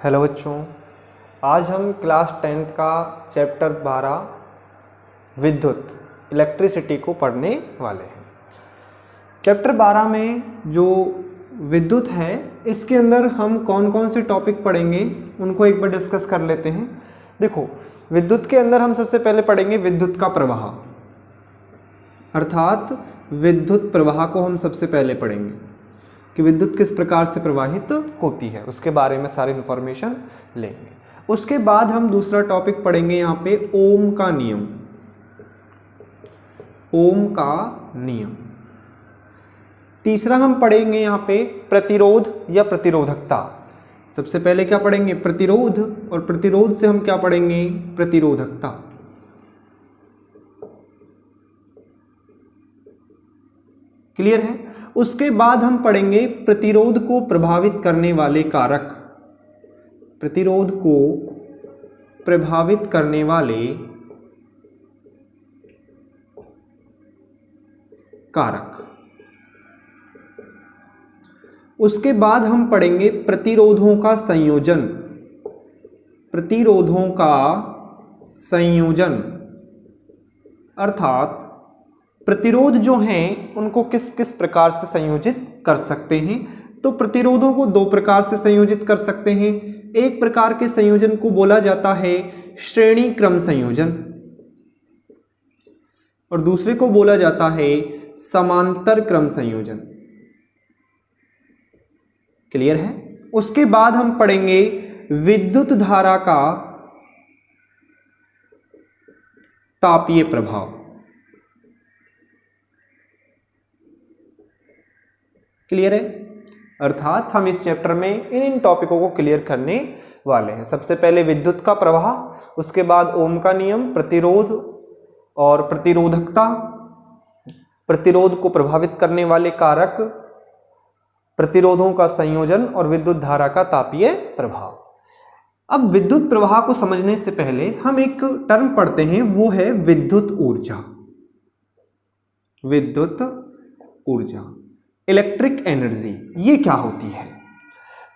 Hello बच्चों, आज हम क्लास 10th का चैप्टर 12 विद्युत इलेक्ट्रिसिटी को पढ़ने वाले हैं। चैप्टर 12 में जो विद्युत है इसके अंदर हम कौन कौन से टॉपिक पढ़ेंगे उनको एक बार डिस्कस कर लेते हैं। देखो, विद्युत के अंदर हम सबसे पहले पढ़ेंगे विद्युत का प्रवाह, अर्थात विद्युत प्रवाह को हम सबसे पहले पढ़ेंगे कि विद्युत किस प्रकार से प्रवाहित होती है, उसके बारे में सारी इंफॉर्मेशन लेंगे। उसके बाद हम दूसरा टॉपिक पढ़ेंगे यहाँ पे ओम का नियम। ओम का नियम। तीसरा हम पढ़ेंगे यहाँ पे प्रतिरोध या प्रतिरोधकता। सबसे पहले क्या पढ़ेंगे? प्रतिरोध, और प्रतिरोध से हम क्या पढ़ेंगे? प्रतिरोधकता। क्लियर है? उसके बाद हम पढ़ेंगे प्रतिरोध को प्रभावित करने वाले कारक। प्रतिरोध को प्रभावित करने वाले कारक। उसके बाद हम पढ़ेंगे प्रतिरोधों का संयोजन। प्रतिरोधों का संयोजन अर्थात प्रतिरोध जो हैं उनको किस किस प्रकार से संयोजित कर सकते हैं। तो प्रतिरोधों को दो प्रकार से संयोजित कर सकते हैं। एक प्रकार के संयोजन को बोला जाता है श्रेणी क्रम संयोजन, और दूसरे को बोला जाता है समांतर क्रम संयोजन। क्लियर है? उसके बाद हम पढ़ेंगे विद्युत धारा का तापीय प्रभाव। क्लियर है? अर्थात हम इस चैप्टर में इन टॉपिकों को क्लियर करने वाले हैं। सबसे पहले विद्युत का प्रवाह, उसके बाद ओम का नियम, प्रतिरोध और प्रतिरोधकता, प्रतिरोध को प्रभावित करने वाले कारक, प्रतिरोधों का संयोजन और विद्युत धारा का तापीय प्रभाव। अब विद्युत प्रवाह को समझने से पहले हम एक टर्म पढ़ते हैं, वो है विद्युत ऊर्जा। विद्युत ऊर्जा, इलेक्ट्रिक एनर्जी, ये क्या होती है?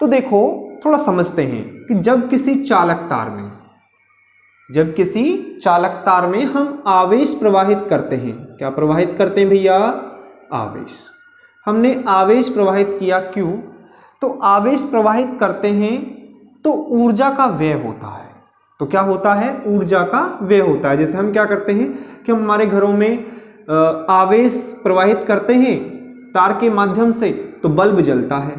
तो देखो, थोड़ा समझते हैं कि जब किसी चालक तार में हम आवेश प्रवाहित करते हैं, क्या प्रवाहित करते हैं भैया? आवेश। हमने आवेश प्रवाहित किया, क्यों? तो आवेश प्रवाहित करते हैं तो ऊर्जा का व्यय होता है। तो क्या होता है? ऊर्जा का व्यय होता है। जैसे हम क्या करते हैं कि हम हमारे घरों में आवेश प्रवाहित करते हैं तार के माध्यम से, तो बल्ब जलता है।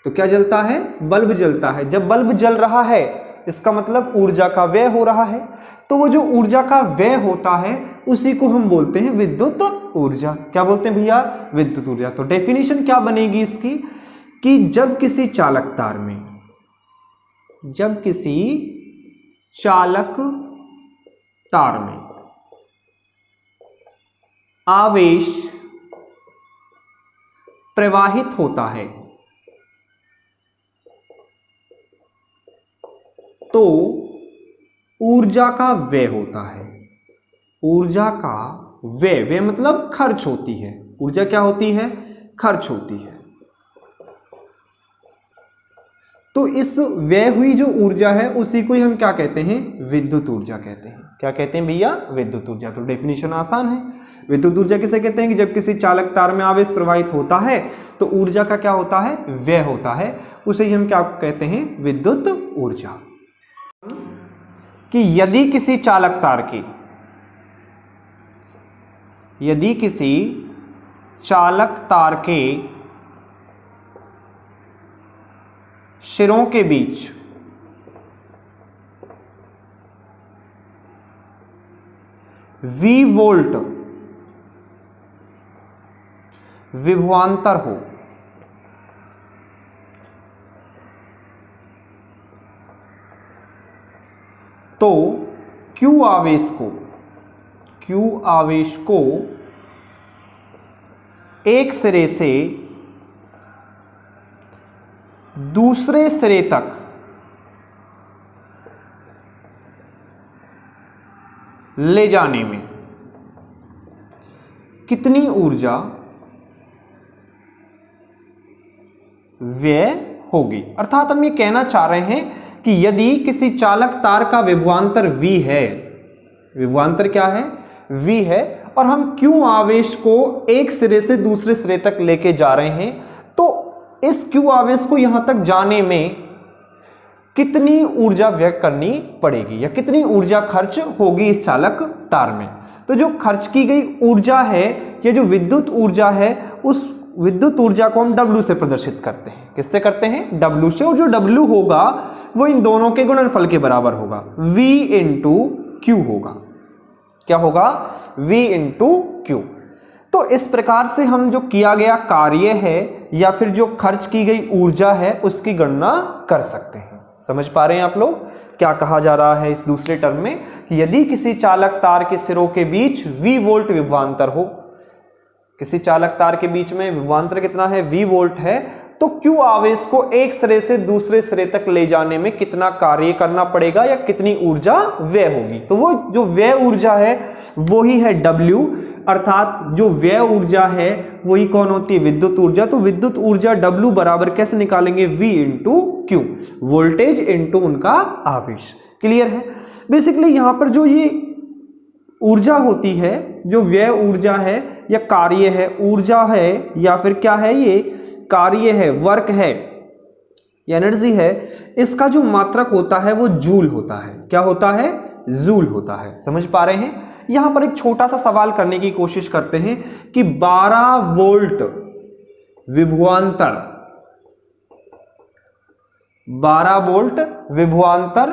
तो क्या जलता है? बल्ब जलता है। जब बल्ब जल रहा है इसका मतलब ऊर्जा का व्यय हो रहा है। तो वो जो ऊर्जा का व्यय होता है उसी को हम बोलते हैं विद्युत ऊर्जा। क्या बोलते हैं भैया? विद्युत ऊर्जा। तो डेफिनेशन क्या बनेगी इसकी कि जब किसी चालक तार में आवेश प्रवाहित होता है तो ऊर्जा का व्यय होता है। ऊर्जा का व्यय मतलब खर्च होती है। ऊर्जा क्या होती है? खर्च होती है। तो इस व्यय हुई जो ऊर्जा है उसी को ही हम क्या कहते हैं? विद्युत ऊर्जा कहते हैं। क्या कहते हैं भैया? विद्युत ऊर्जा। तो डेफिनेशन आसान है। विद्युत ऊर्जा किसे कहते हैं? कि जब किसी चालक तार में आवेश प्रवाहित होता है तो ऊर्जा का क्या होता है? व्यय होता है। उसे ही हम क्या कहते हैं? विद्युत ऊर्जा। कि यदि किसी चालक तार के सिरों के बीच V वोल्ट विभवांतर हो तो Q आवेश को एक सिरे से दूसरे सिरे तक ले जाने में कितनी ऊर्जा व्यय होगी। अर्थात हम ये कहना चाह रहे हैं कि यदि किसी चालक तार का विभवांतर V है, विभवांतर क्या है? V है, और हम Q आवेश को एक सिरे से दूसरे सिरे तक लेके जा रहे हैं, तो इस Q आवेश को यहां तक जाने में कितनी ऊर्जा व्यय करनी पड़ेगी या कितनी ऊर्जा खर्च होगी इस चालक तार में। तो जो खर्च की गई ऊर्जा है, ये जो विद्युत ऊर्जा है, उस विद्युत ऊर्जा को हम W से प्रदर्शित करते हैं। किससे करते हैं? W से। और जो W होगा वो इन दोनों के गुणनफल के बराबर होगा, V इंटू Q होगा। क्या होगा? V into Q। तो इस प्रकार से हम जो किया गया कार्य है या फिर जो खर्च की गई ऊर्जा है उसकी गणना कर सकते हैं। समझ पा रहे हैं आप लोग क्या कहा जा रहा है इस दूसरे टर्म में? कि यदि किसी चालक तार के सिरों के बीच V वोल्ट विभवांतर हो, किसी चालक तार के बीच में विभवांतर कितना है? V वोल्ट है, तो Q आवेश को एक सिरे से दूसरे सिरे तक ले जाने में कितना कार्य करना पड़ेगा या कितनी ऊर्जा व्यय होगी। तो वो जो व्यय ऊर्जा है वो ही है W, अर्थात जो व्यय ऊर्जा है वही कौन होती है? विद्युत ऊर्जा। तो विद्युत ऊर्जा W बराबर कैसे निकालेंगे? V into Q, voltage into उनका आवेश। क्लियर है? बेसिकली यहां पर जो ये ऊर्जा होती है, जो व्यय ऊर्जा है या कार्य है, ऊर्जा है या फिर क्या है, ये कार्य है, वर्क है, एनर्जी है, इसका जो मात्रक होता है वो जूल होता है। क्या होता है? जूल होता है। समझ पा रहे हैं? यहां पर एक छोटा सा सवाल करने की कोशिश करते हैं कि 12 वोल्ट विभवांतर, 12 वोल्ट विभवांतर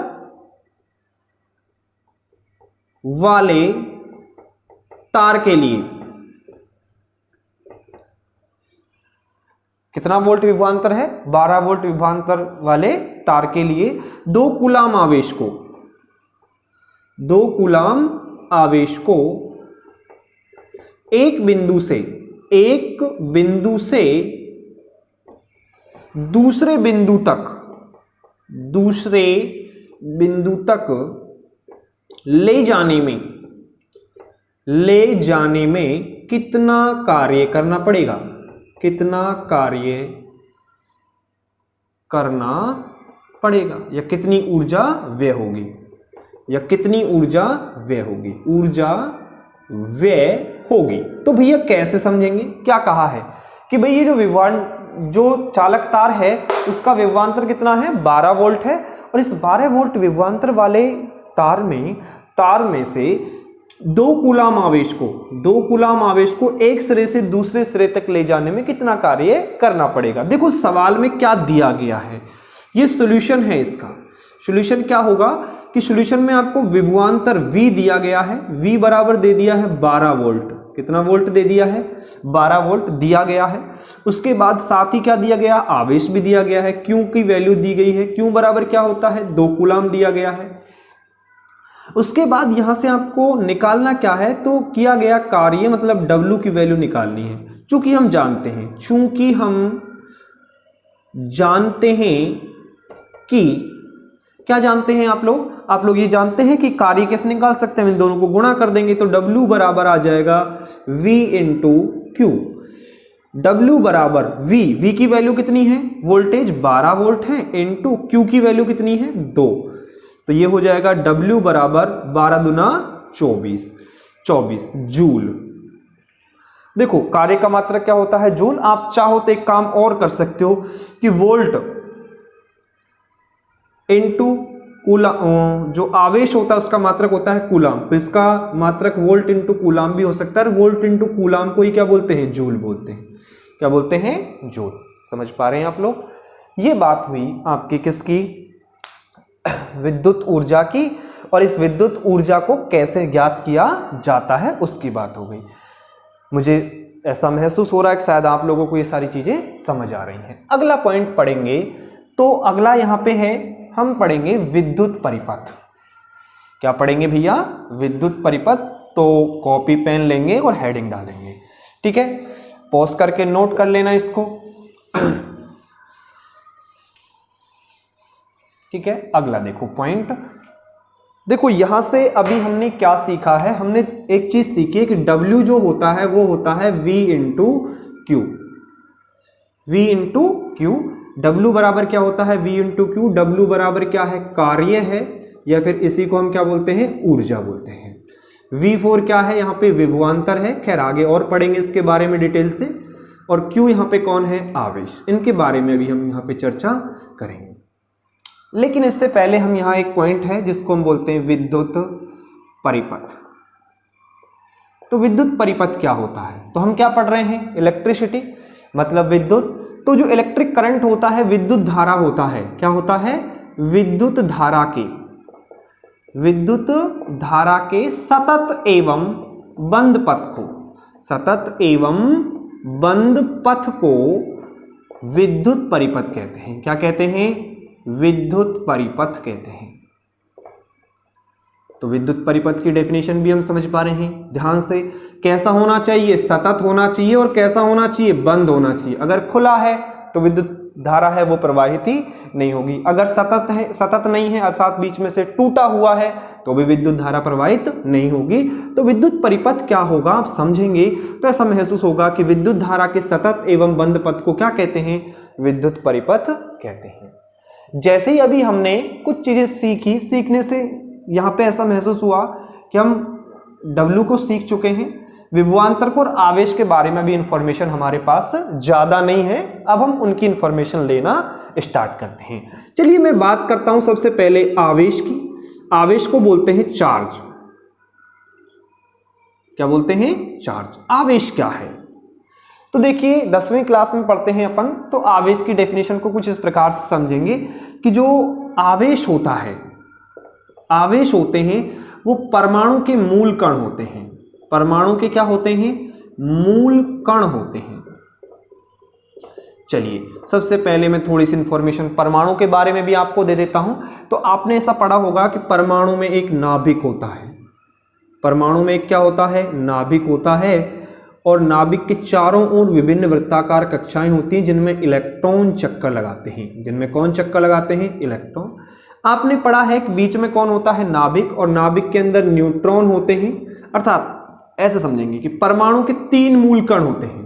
वाले तार के लिए कितना वोल्ट विभवांतर है? 12 वोल्ट विभवांतर वाले तार के लिए 2 कूलाम आवेश को, 2 कूलाम आवेश को एक बिंदु से दूसरे बिंदु तक ले जाने में कितना कार्य करना पड़ेगा? कितना कार्य करना पड़ेगा या कितनी ऊर्जा व्यय होगी या कितनी ऊर्जा व्यय होगी? ऊर्जा व्यय होगी। तो भैया कैसे समझेंगे? क्या कहा है कि भाई ये जो चालक तार है उसका विभवांतर कितना है? 12 वोल्ट है, और इस 12 वोल्ट विभवांतर वाले तार में से 2 कूलाम आवेश को एक सिरे से दूसरे सिरे तक ले जाने में कितना कार्य करना पड़ेगा। देखो सवाल में क्या दिया गया है, ये सॉल्यूशन है। इसका सॉल्यूशन क्या होगा कि सॉल्यूशन में आपको विभवांतर V दिया गया है, V बराबर दे दिया है 12 वोल्ट। कितना वोल्ट दे दिया है? 12 वोल्ट दिया गया है। उसके बाद साथ ही क्या दिया गया? आवेश भी दिया गया है। Q की वैल्यू दी गई है, Q बराबर क्या होता है? 2 कूलाम दिया गया है। उसके बाद यहां से आपको निकालना क्या है? तो किया गया कार्य मतलब W की वैल्यू निकालनी है। चूंकि हम जानते हैं कि क्या जानते हैं आप लोग ये जानते हैं कि कार्य कैसे निकाल सकते हैं? इन दोनों को गुणा कर देंगे तो W बराबर आ जाएगा V इंटू Q। W बराबर V की वैल्यू कितनी है? वोल्टेज 12 वोल्ट है, इंटू Q की वैल्यू कितनी है? 2। तो ये हो जाएगा W बराबर 12 दूना 24 जूल। देखो कार्य का मात्रक क्या होता है? जूल। आप चाहो तो एक काम और कर सकते हो कि वोल्ट इंटू कूलाम, जो आवेश होता है उसका मात्रक होता है कूलाम, तो इसका मात्रक वोल्ट इंटू कूलाम भी हो सकता है। वोल्ट इंटू कूलाम को ही क्या बोलते हैं? जूल बोलते हैं। क्या बोलते हैं? जूल। समझ पा रहे हैं आप लोग? ये बात हुई आपकी किसकी? विद्युत ऊर्जा की, और इस विद्युत ऊर्जा को कैसे ज्ञात किया जाता है उसकी बात हो गई। मुझे ऐसा महसूस हो रहा है कि शायद आप लोगों को ये सारी चीजें समझ आ रही हैं। अगला पॉइंट पढ़ेंगे, तो अगला यहां पे है, हम पढ़ेंगे विद्युत परिपथ। क्या पढ़ेंगे भैया? विद्युत परिपथ। तो कॉपी पेन लेंगे और हेडिंग डालेंगे, ठीक है? पॉज करके नोट कर लेना इसको, ठीक है? अगला देखो पॉइंट, देखो यहां से अभी हमने क्या सीखा है? हमने एक चीज सीखी है कि W जो होता है वो होता है V इंटू Q। W बराबर क्या होता है, V इंटू क्यू। W बराबर क्या है, कार्य है, या फिर इसी को हम क्या बोलते हैं, ऊर्जा बोलते हैं। V4 क्या है, यहाँ पे विभवांतर है, खैर आगे और पढ़ेंगे इसके बारे में डिटेल से। और Q यहाँ पे कौन है, आवेश, इनके बारे में भी हम यहाँ पे चर्चा करेंगे। लेकिन इससे पहले हम यहाँ एक पॉइंट है जिसको हम बोलते हैं विद्युत परिपथ। तो विद्युत परिपथ क्या होता है, तो हम क्या पढ़ रहे हैं, इलेक्ट्रिसिटी मतलब विद्युत। तो जो इलेक्ट्रिक करंट होता है, विद्युत धारा होता है, क्या होता है, विद्युत धारा के सतत एवं बंद पथ को, सतत एवं बंद पथ को विद्युत परिपथ कहते हैं। क्या कहते हैं, विद्युत परिपथ कहते हैं। तो विद्युत परिपथ की डेफिनेशन भी हम समझ पा रहे हैं ध्यान से। कैसा होना चाहिए, सतत होना चाहिए, और कैसा होना चाहिए, बंद होना चाहिए। अगर खुला है तो विद्युत धारा है वो प्रवाहित ही नहीं होगी। अगर सतत है, सतत नहीं है अर्थात बीच में से टूटा हुआ है, तो भी विद्युत धारा प्रवाहित नहीं होगी। तो विद्युत परिपथ क्या होगा आप समझेंगे तो ऐसा महसूस होगा कि विद्युत धारा के सतत एवं बंद पथ को क्या कहते हैं, विद्युत परिपथ कहते हैं। जैसे ही अभी हमने कुछ चीजें सीखी, सीखने से यहाँ पे ऐसा महसूस हुआ कि हम W को सीख चुके हैं, विभवांतर को और आवेश के बारे में भी इंफॉर्मेशन हमारे पास ज्यादा नहीं है। अब हम उनकी इंफॉर्मेशन लेना स्टार्ट करते हैं। चलिए मैं बात करता हूं सबसे पहले आवेश की। आवेश को बोलते हैं चार्ज। क्या बोलते हैं, चार्ज। आवेश क्या है, तो देखिए 10वीं क्लास में पढ़ते हैं अपन, तो आवेश की डेफिनेशन को कुछ इस प्रकार से समझेंगे कि जो आवेश होता है, आवेश होते हैं वो परमाणु के मूल कण होते हैं। परमाणु के क्या होते हैं, मूल कण होते हैं। चलिए सबसे पहले मैं थोड़ी सी इंफॉर्मेशन परमाणु के बारे में भी आपको दे देता हूं। तो आपने ऐसा पढ़ा होगा कि परमाणु में एक नाभिक होता है। परमाणु में एक क्या होता है, नाभिक होता है, और नाभिक के चारों ओर विभिन्न वृत्ताकार कक्षाएं होती हैं जिनमें इलेक्ट्रॉन चक्कर लगाते हैं। जिनमें कौन चक्कर लगाते हैं, इलेक्ट्रॉन। आपने पढ़ा है कि बीच में कौन होता है, नाभिक, और नाभिक के अंदर न्यूट्रॉन होते हैं। अर्थात ऐसे समझेंगे कि परमाणु के 3 मूल कण होते हैं।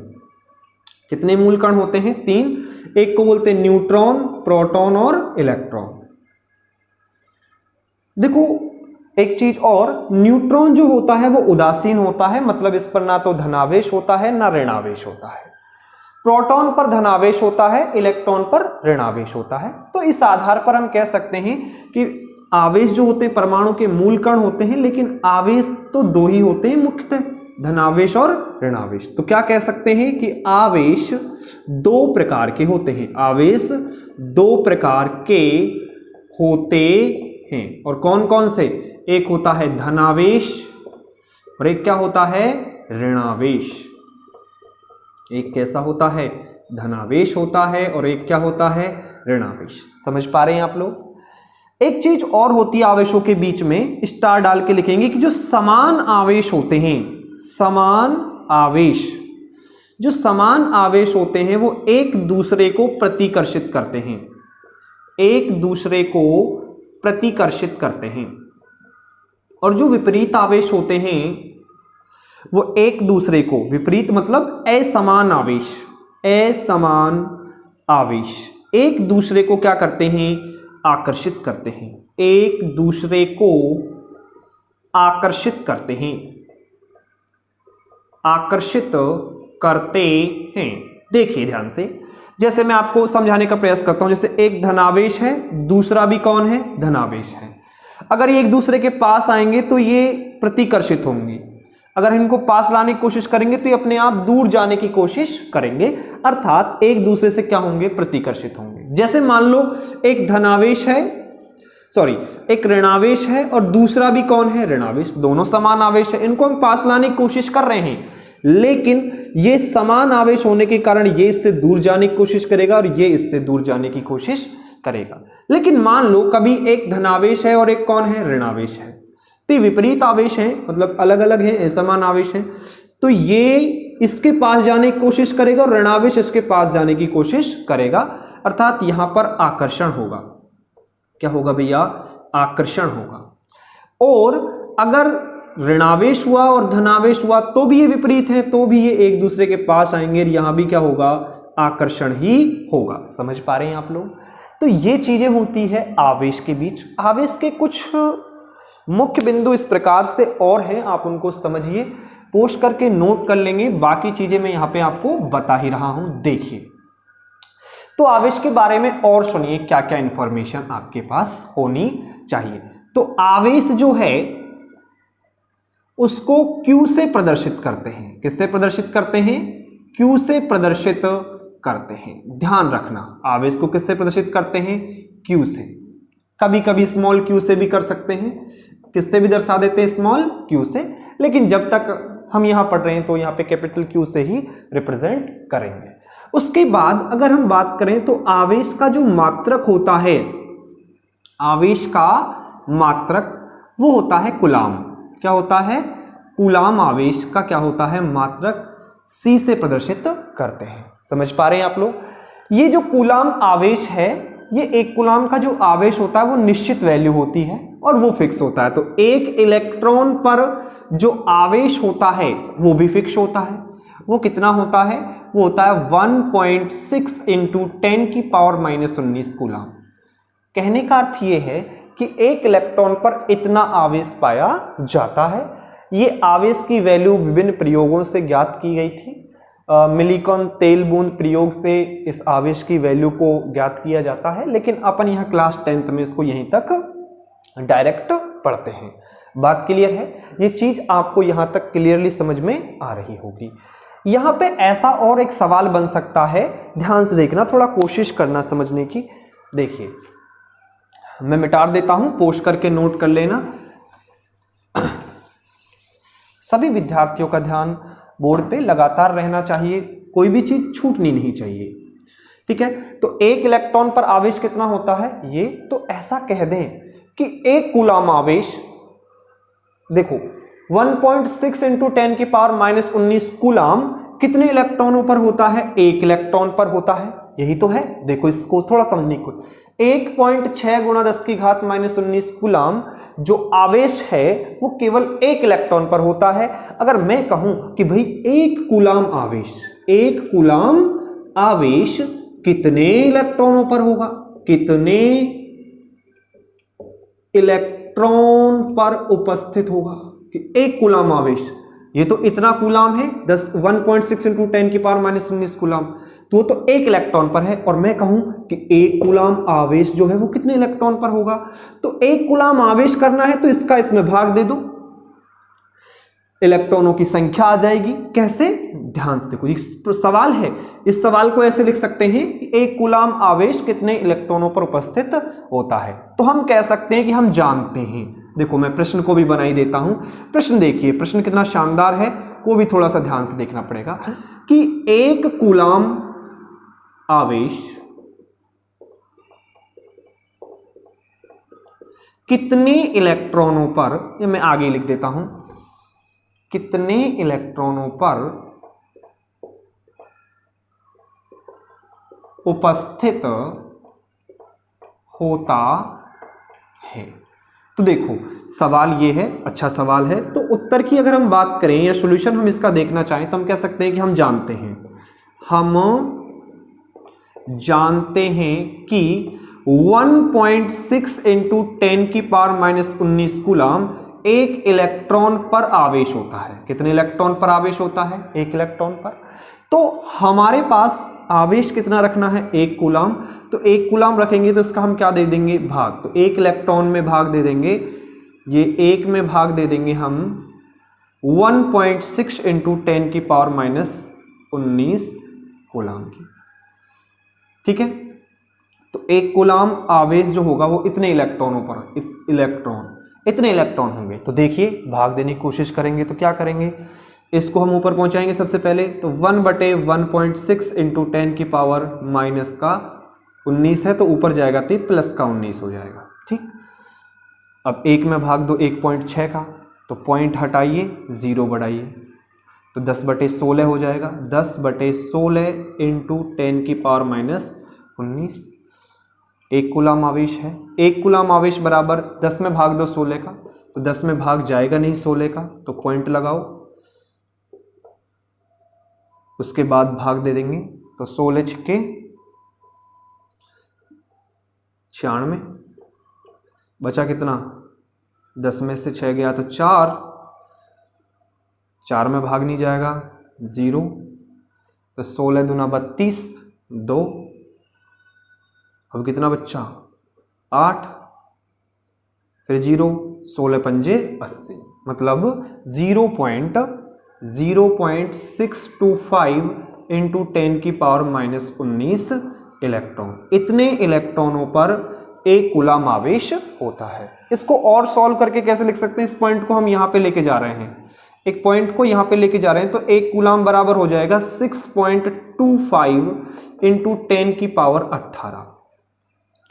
कितने मूल कण होते हैं, 3। एक को बोलते हैं न्यूट्रॉन, प्रोटॉन और इलेक्ट्रॉन। देखो एक चीज और, न्यूट्रॉन जो होता है वो उदासीन होता है, मतलब इस पर ना तो धनावेश होता है ना ऋणावेश होता है। प्रोटॉन पर धनावेश होता है, इलेक्ट्रॉन पर ऋणावेश होता है। तो इस आधार पर हम कह सकते हैं कि आवेश जो होते हैं परमाणु के मूल कण होते हैं, लेकिन आवेश तो 2 ही होते हैं मुख्यतः, धनावेश और ऋणावेश। तो क्या कह सकते हैं कि आवेश 2 प्रकार के होते हैं। आवेश 2 प्रकार के होते हैं, और कौन कौन से, एक होता है धनावेश और एक क्या होता है, ऋणावेश। एक कैसा होता है, धनावेश होता है, और एक क्या होता है, ऋणावेश। समझ पा रहे हैं आप लोग। एक चीज और होती है आवेशों के बीच में, स्टार डाल के लिखेंगे कि जो समान आवेश होते हैं, समान आवेश, जो समान आवेश होते हैं वो एक दूसरे को प्रतिकर्षित करते हैं, एक दूसरे को प्रतिकर्षित करते हैं। और जो विपरीत आवेश होते हैं वो एक दूसरे को, विपरीत मतलब असमान आवेश, असमान आवेश एक दूसरे को क्या करते हैं, आकर्षित करते हैं, एक दूसरे को आकर्षित करते हैं, आकर्षित करते हैं। देखिए ध्यान से, जैसे मैं आपको समझाने का प्रयास करता हूं, जैसे एक धनावेश है, दूसरा भी कौन है, धनावेश है। अगर ये एक दूसरे के पास आएंगे तो ये प्रतिकर्षित होंगे, अगर इनको पास लाने की कोशिश करेंगे तो ये अपने आप दूर जाने की कोशिश करेंगे, अर्थात एक दूसरे से क्या होंगे, प्रतिकर्षित होंगे। जैसे मान लो एक धनावेश है, एक ऋणावेश है और दूसरा भी कौन है, ऋणावेश, दोनों समान आवेश है, इनको हम पास लाने की कोशिश कर रहे हैं, लेकिन ये समान आवेश होने के कारण ये इससे दूर जाने की कोशिश करेगा और ये इससे दूर जाने की कोशिश करेगा। लेकिन मान लो कभी एक धनावेश है और एक कौन है, ऋणावेश है, तो विपरीत आवेश है, मतलब अलग अलग है, असमान आवेश है, तो ये इसके पास जाने की कोशिश करेगा और ऋणावेश इसके पास जाने की कोशिश करेगा, अर्थात यहां पर आकर्षण होगा। क्या होगा भैया, आकर्षण होगा। और अगर ऋणावेश हुआ और धनावेश हुआ तो भी ये विपरीत है, तो भी ये एक दूसरे के पास आएंगे, यहां भी क्या होगा, आकर्षण ही होगा। समझ पा रहे हैं आप लोग? तो ये चीजें होती है आवेश के बीच। आवेश के कुछ मुख्य बिंदु इस प्रकार से और हैं, आप उनको समझिए, पोस्ट करके नोट कर लेंगे। बाकी चीजें मैं यहां पे आपको बता ही रहा हूं। देखिए, तो आवेश के बारे में और सुनिए क्या क्या इंफॉर्मेशन आपके पास होनी चाहिए। तो आवेश जो है उसको Q से प्रदर्शित करते हैं। किससे प्रदर्शित करते हैं? Q से प्रदर्शित करते हैं। ध्यान रखना, आवेश को किससे प्रदर्शित करते हैं? Q से। कभी कभी स्मॉल q से भी कर सकते हैं। किससे भी दर्शा देते हैं? स्मॉल q से। लेकिन जब तक हम यहां पढ़ रहे हैं तो यहां पे कैपिटल Q से ही रिप्रेजेंट करेंगे। उसके बाद अगर हम बात करें तो आवेश का जो मात्रक होता है, आवेश का मात्रक वो होता है कूलाम। क्या होता है? कूलाम आवेश का क्या होता है? मात्रक C से प्रदर्शित करते हैं। समझ पा रहे हैं आप लोग? ये जो कूलाम आवेश है, ये एक कूलाम का जो आवेश होता है वो निश्चित वैल्यू होती है और वो फिक्स होता है। तो एक इलेक्ट्रॉन पर जो आवेश होता है वो भी फिक्स होता है। वो कितना होता है? वो होता है 1.6 इंटू 10⁻⁻19 कूलाम। कहने का अर्थ ये है कि एक इलेक्ट्रॉन पर इतना आवेश पाया जाता है। ये आवेश की वैल्यू विभिन्न प्रयोगों से ज्ञात की गई थी। मिलिकॉन तेल बूंद प्रयोग से इस आवेश की वैल्यू को ज्ञात किया जाता है, लेकिन अपन यहां क्लास 10th में इसको यहीं तक डायरेक्ट पढ़ते हैं। बात क्लियर है? ये चीज आपको यहां तक क्लियरली समझ में आ रही होगी। यहां पे ऐसा और एक सवाल बन सकता है, ध्यान से देखना, थोड़ा कोशिश करना समझने की। देखिए, मैं मिटा देता हूं, पोस्ट करके नोट कर लेना। सभी विद्यार्थियों का ध्यान बोर्ड पे लगातार रहना चाहिए, कोई भी चीज छूटनी नहीं चाहिए। ठीक है? तो एक इलेक्ट्रॉन पर आवेश कितना होता है? ये तो ऐसा कह दें कि एक कूलाम आवेश, देखो 1.6 इंटू 10⁻⁻19 कूलाम कितने इलेक्ट्रॉनों पर होता है? एक इलेक्ट्रॉन पर होता है। यही तो है। देखो, इसको थोड़ा समझने को, 1.6 गुणा 10⁻⁻19 कूलाम जो आवेश है वो केवल एक इलेक्ट्रॉन पर होता है। अगर मैं कहूं कि भाई एक कूलाम आवेश, एक कूलाम आवेश कितने इलेक्ट्रॉनों पर होगा? कितने इलेक्ट्रॉन पर उपस्थित होगा? कि एक कूलाम आवेश, ये तो इतना कूलाम है, 1.6 इंटू 10⁻⁻19 कूलाम, तो वो तो एक इलेक्ट्रॉन पर है। और मैं कहूं कि एक कूलाम आवेश जो है वो कितने इलेक्ट्रॉन पर होगा? तो एक कूलाम आवेश करना है तो इसका इसमें भाग दे दो, इलेक्ट्रॉनों की संख्या आ जाएगी। कैसे? ध्यान से देखो, ये सवाल है। इस सवाल को ऐसे लिख सकते हैं कि एक कूलाम आवेश कितने इलेक्ट्रॉनों पर उपस्थित होता है। तो हम कह सकते हैं कि हम जानते हैं। देखो, मैं प्रश्न को भी बनाई देता हूं। प्रश्न देखिए, प्रश्न कितना शानदार है, को भी थोड़ा सा ध्यान से देखना पड़ेगा कि एक कूलाम आवेश कितने इलेक्ट्रॉनों पर, ये मैं आगे लिख देता हूं, कितने इलेक्ट्रॉनों पर उपस्थित होता है। तो देखो, सवाल ये है, अच्छा सवाल है। तो उत्तर की अगर हम बात करें या सॉल्यूशन हम इसका देखना चाहें तो हम कह सकते हैं कि हम जानते हैं, हम जानते हैं कि 1.6 इंटू 10⁻⁻19 कूलाम एक इलेक्ट्रॉन पर आवेश होता है। कितने इलेक्ट्रॉन पर आवेश होता है? एक इलेक्ट्रॉन पर। तो हमारे पास आवेश कितना रखना है? एक कूलाम। तो एक कूलाम रखेंगे तो इसका हम क्या दे देंगे? भाग। तो एक इलेक्ट्रॉन में भाग दे देंगे, ये एक में भाग दे देंगे हम 1.6 इंटू 10⁻⁻19 कूलाम की। ठीक है? तो एक कूलाम आवेश जो होगा वो इतने इलेक्ट्रॉनों पर, इतने इलेक्ट्रॉन होंगे। तो देखिए, भाग देने की कोशिश करेंगे तो क्या करेंगे? इसको हम ऊपर पहुंचाएंगे सबसे पहले, तो 1/1.6 इंटू 10⁻⁻19 है, तो ऊपर जाएगा तो प्लस का 19 हो जाएगा। ठीक, अब एक में भाग दो 1.6 का, तो पॉइंट हटाइए, 0 बढ़ाइए, तो 10/16 हो जाएगा। 10/16 इंटू 10⁻⁻19 एक कूलाम आवेश है। एक कूलाम आवेश बराबर 10 में भाग दो 16 का, तो 10 में भाग जाएगा नहीं 16 का, तो पॉइंट लगाओ, उसके बाद भाग दे देंगे तो 16 छिक्के 96, बचा कितना, 10 में से 6 गया तो 4, 4 में भाग नहीं जाएगा 0, तो 16 दूना 32, 2, अब कितना बच्चा 8, फिर 0, 16 पंजे 80, मतलब 0.0625 इंटू 10 की पावर -19 इलेक्ट्रॉन, इतने इलेक्ट्रॉनों पर एक कूलाम आवेश होता है। इसको और सॉल्व करके कैसे लिख सकते हैं, इस पॉइंट को हम यहां पे लेके जा रहे हैं, एक पॉइंट को यहां पे लेके जा रहे हैं, तो एक कूलाम बराबर हो जाएगा 6.25 इंटू 10 की पावर 18,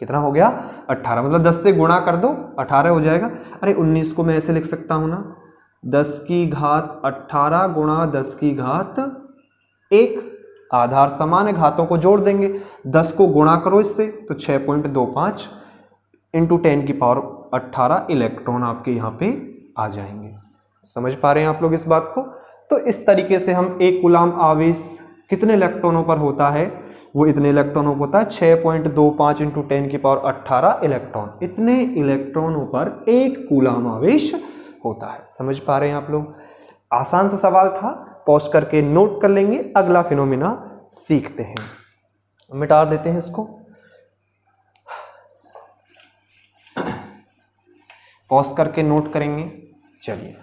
कितना हो गया 18, मतलब 10 से गुणा कर दो 18 हो जाएगा। अरे 19 को मैं ऐसे लिख सकता हूं ना, 10 की घात 18 गुणा 10 की घात 1, आधार समान है, घातों को जोड़ देंगे, 10 को गुणा करो इससे तो 6.25 इंटू 10 की पावर 18 इलेक्ट्रॉन आपके यहाँ पे आ जाएंगे। समझ पा रहे हैं आप लोग इस बात को? तो इस तरीके से हम एक कूलाम आवेश कितने इलेक्ट्रॉनों पर होता है, वो इतने इलेक्ट्रॉनों पर होता है 6.25 इंटू 10 की पावर 18 इलेक्ट्रॉन, इतने इलेक्ट्रॉनों पर एक कूलाम आवेश होता है। समझ पा रहे हैं आप लोग? आसान सा सवाल था, पॉज करके नोट कर लेंगे, अगला फिनोमिना सीखते हैं। मिटा देते हैं इसको, पॉज करके नोट करेंगे। चलिए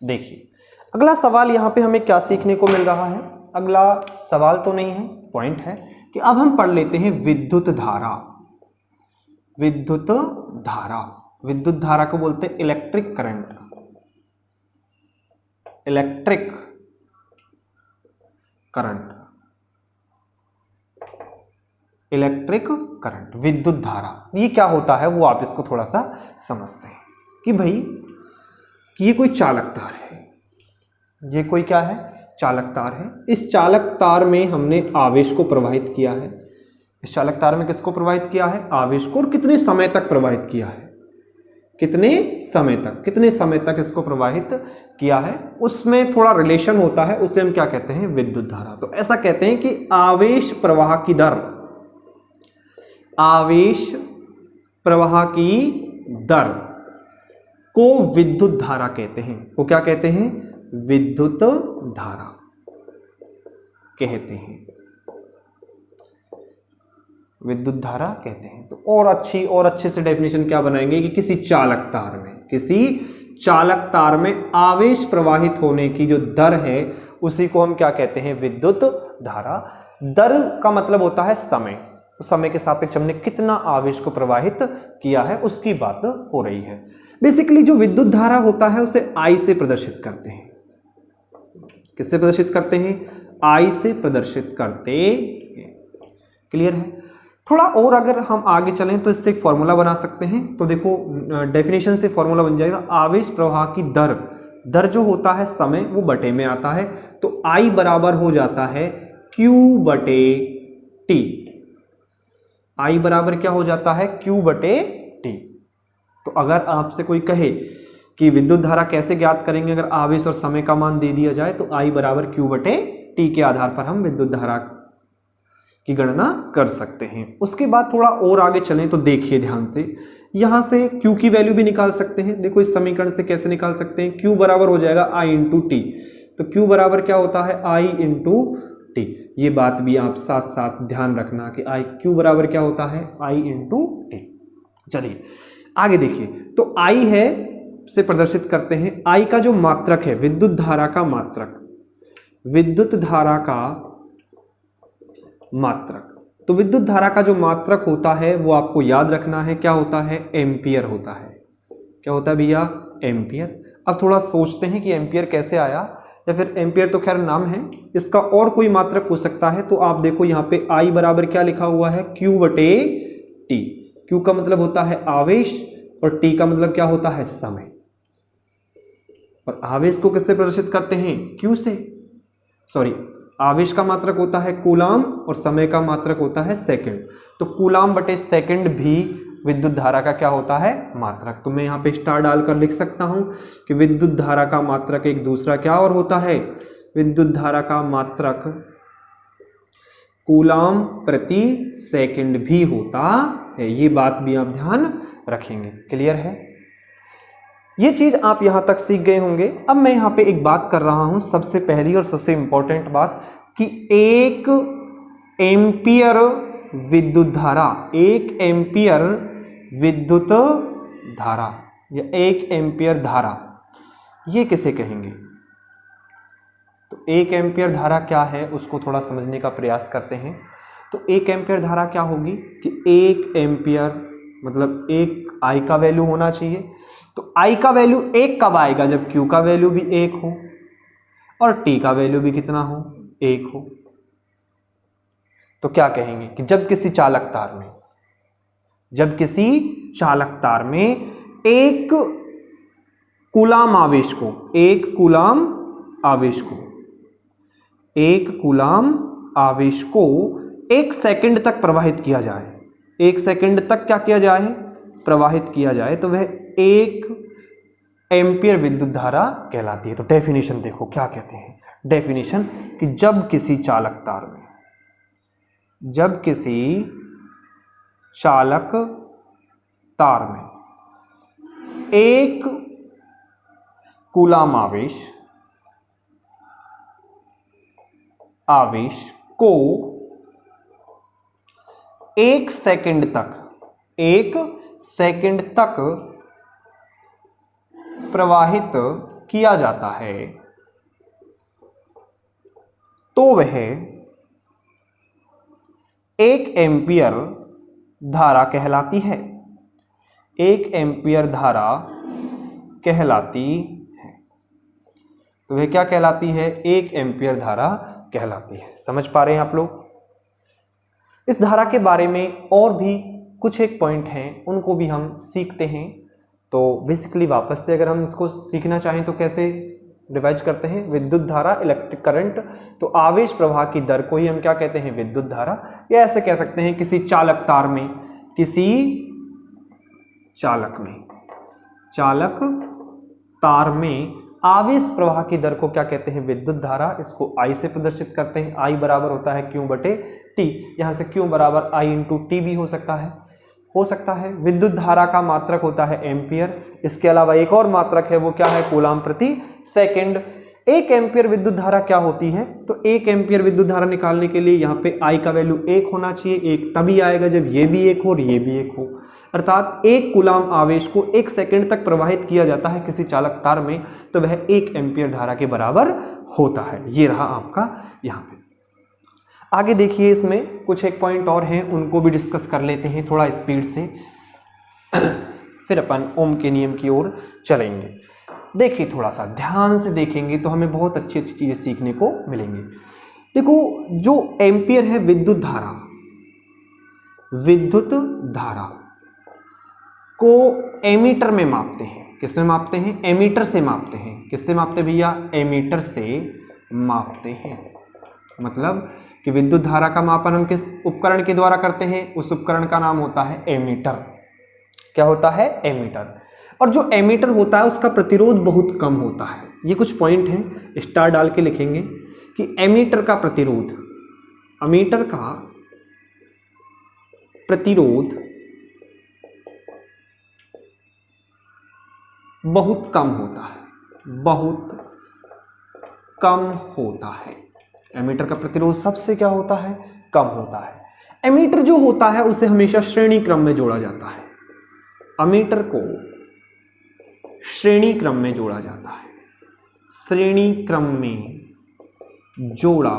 देखिए, अगला सवाल यहां पे हमें क्या सीखने को मिल रहा है। अगला सवाल तो नहीं है, पॉइंट है कि अब हम पढ़ लेते हैं विद्युत धारा। विद्युत धारा, विद्युत धारा को बोलते हैं electric current, electric current, electric current, विद्युत धारा। ये क्या होता है वो आप इसको थोड़ा सा समझते हैं कि भाई कि ये कोई चालक तार है, ये कोई क्या है, चालक तार है। इस चालक तार में हमने आवेश को प्रवाहित किया है, इस चालक तार में किसको प्रवाहित किया है, आवेश को, और कितने समय तक प्रवाहित किया है, कितने समय तक, कितने समय तक इसको प्रवाहित किया है, उसमें थोड़ा रिलेशन होता है, उसे हम क्या कहते हैं, विद्युत धारा। तो ऐसा कहते हैं कि आवेश प्रवाह की दर, आवेश प्रवाह की दर को विद्युत धारा कहते हैं, को क्या कहते हैं, विद्युत धारा कहते हैं, विद्युत धारा कहते हैं। तो और अच्छे से डेफिनेशन क्या बनाएंगे कि किसी चालक तार में, किसी चालक तार में आवेश प्रवाहित होने की जो दर है उसी को हम क्या कहते हैं, विद्युत धारा। दर का मतलब होता है समय, तो समय के सापेक्ष हमने कितना आवेश को प्रवाहित किया है उसकी बात हो रही है। बेसिकली जो विद्युत धारा होता है उसे I से प्रदर्शित करते हैं, किससे प्रदर्शित करते हैं, I से प्रदर्शित करते हैं। क्लियर है? थोड़ा और अगर हम आगे चलें तो इससे एक फॉर्मूला बना सकते हैं। तो देखो डेफिनेशन से फॉर्मूला बन जाएगा, आवेश प्रवाह की दर, दर जो होता है समय वो बटे में आता है, तो I बराबर हो जाता है Q बटे T। I बराबर क्या हो जाता है, Q बटे T। तो अगर आपसे कोई कहे कि विद्युत धारा कैसे ज्ञात करेंगे अगर आवेश और समय का मान दे दिया जाए, तो I बराबर Q बटे T के आधार पर हम विद्युत धारा की गणना कर सकते हैं। उसके बाद थोड़ा और आगे चलें तो देखिए ध्यान से, यहां से Q की वैल्यू भी निकाल सकते हैं। देखो इस समीकरण से कैसे निकाल सकते हैं, Q बराबर हो जाएगा I इंटू टी। तो Q बराबर क्या होता है, I इंटू टी। ये बात भी आप साथ साथ ध्यान रखना कि Q बराबर क्या होता है, I इंटू टी। चलिए आगे देखिए, तो I है से प्रदर्शित करते हैं, I का जो मात्रक है, विद्युत धारा का मात्रक, विद्युत धारा का मात्रक। तो विद्युत धारा का जो मात्रक होता है वो आपको याद रखना है, क्या होता है, एम्पियर होता है। क्या होता है भैया, एम्पियर। अब थोड़ा सोचते हैं कि एम्पियर कैसे आया, या फिर एम्पियर तो खैर नाम है, इसका और कोई मात्रक हो सकता है। तो आप देखो यहाँ पे I बराबर क्या लिखा हुआ है, Q बटे T। Q का मतलब होता है आवेश और T का मतलब क्या होता है, समय। और आवेश को किससे प्रदर्शित करते हैं, Q से, सॉरी आवेश का मात्रक होता है कूलाम और समय का मात्रक होता है सेकंड। तो कूलाम बटे सेकंड भी विद्युत धारा का क्या होता है, मात्रक। तो मैं यहाँ पे स्टार डालकर लिख सकता हूँ कि विद्युत धारा का मात्रक एक दूसरा क्या और होता है, विद्युत धारा का मात्रक कूलम प्रति सेकंड भी होता है। ये बात भी आप ध्यान रखेंगे। क्लियर है, ये चीज आप यहां तक सीख गए होंगे। अब मैं यहां पे एक बात कर रहा हूं, सबसे पहली और सबसे इंपॉर्टेंट बात कि 1 एम्पियर विद्युत धारा, 1 एम्पियर विद्युत धारा या 1 एम्पियर धारा, ये किसे कहेंगे। तो 1 एम्पियर धारा क्या है उसको थोड़ा समझने का प्रयास करते हैं। तो 1 एम्पियर धारा क्या होगी कि 1 एम्पियर मतलब एक आई का वैल्यू होना चाहिए। तो आई का वैल्यू 1 कब आएगा, जब क्यू का वैल्यू भी 1 हो और टी का वैल्यू भी कितना हो, 1 हो। तो क्या कहेंगे कि जब किसी चालक तार में, जब किसी चालक तार में 1 कूलाम आवेश को, 1 कूलाम आवेश को, 1 कूलाम आवेश को 1 सेकंड तक प्रवाहित किया जाए, 1 सेकंड तक क्या किया जाए, प्रवाहित किया जाए, तो वह 1 एम्पियर विद्युत धारा कहलाती है। तो डेफिनेशन देखो क्या कहते हैं, डेफिनेशन कि जब किसी चालक तार में, जब किसी चालक तार में 1 कूलाम आवेश को 1 सेकंड तक, 1 सेकंड तक प्रवाहित किया जाता है, तो वह 1 एम्पियर धारा कहलाती है, 1 एम्पियर धारा कहलाती है। तो वह क्या कहलाती है, 1 एम्पियर धारा कहलाती है। समझ पा रहे हैं आप लोग। इस धारा के बारे में और भी कुछ एक पॉइंट हैं, उनको भी हम सीखते हैं। तो बेसिकली वापस से अगर हम इसको सीखना चाहें तो कैसे डिवाइड करते हैं, विद्युत धारा, इलेक्ट्रिक करंट। तो आवेश प्रवाह की दर को ही हम क्या कहते हैं, विद्युत धारा। या ऐसे कह सकते हैं किसी चालक तार में, किसी चालक तार में आवेश प्रवाह की दर को क्या कहते हैं, विद्युत धारा। इसको आई से प्रदर्शित करते हैं। आई बराबर होता है क्यू बटे टी। यहाँ से क्यू बराबर आई इंटू टी भी हो सकता है। विद्युत धारा का मात्रक होता है एम्पियर। इसके अलावा एक और मात्रक है, वो क्या है, कूलाम प्रति सेकंड। 1 एम्पियर विद्युत धारा क्या होती है, तो 1 एम्पियर विद्युत धारा निकालने के लिए यहाँ पे आई का वैल्यू 1 होना चाहिए। 1 तभी आएगा जब ये भी 1 हो और ये भी 1 हो। अर्थात 1 कूलाम आवेश को 1 सेकंड तक प्रवाहित किया जाता है किसी चालक तार में, तो वह 1 एम्पियर धारा के बराबर होता है। ये रहा आपका यहाँ पे। आगे देखिए, इसमें कुछ एक पॉइंट और हैं, उनको भी डिस्कस कर लेते हैं थोड़ा स्पीड से, फिर अपन ओम के नियम की ओर चलेंगे। देखिए, थोड़ा सा ध्यान से देखेंगे तो हमें बहुत अच्छी अच्छी चीजें सीखने को मिलेंगी। देखो, जो एम्पियर है विद्युत धारा को एमीटर में मापते हैं। किस में मापते हैं, एमीटर से मापते हैं। किससे मापते हैं भैया, एमीटर से मापते हैं। मतलब कि विद्युत धारा का मापन हम किस उपकरण के द्वारा करते हैं, उस उपकरण का नाम होता है एमीटर। क्या होता है, एमीटर। और जो एमीटर होता है उसका प्रतिरोध बहुत कम होता है। ये कुछ पॉइंट हैं, स्टार डाल के लिखेंगे कि एमीटर का प्रतिरोध, एमीटर का प्रतिरोध बहुत कम होता है, बहुत कम होता है। एमीटर का प्रतिरोध सबसे क्या होता है, कम होता है। एमीटर जो होता है उसे हमेशा श्रेणी क्रम में जोड़ा जाता है। एमीटर को श्रेणी क्रम में जोड़ा जाता है, श्रेणी क्रम में जोड़ा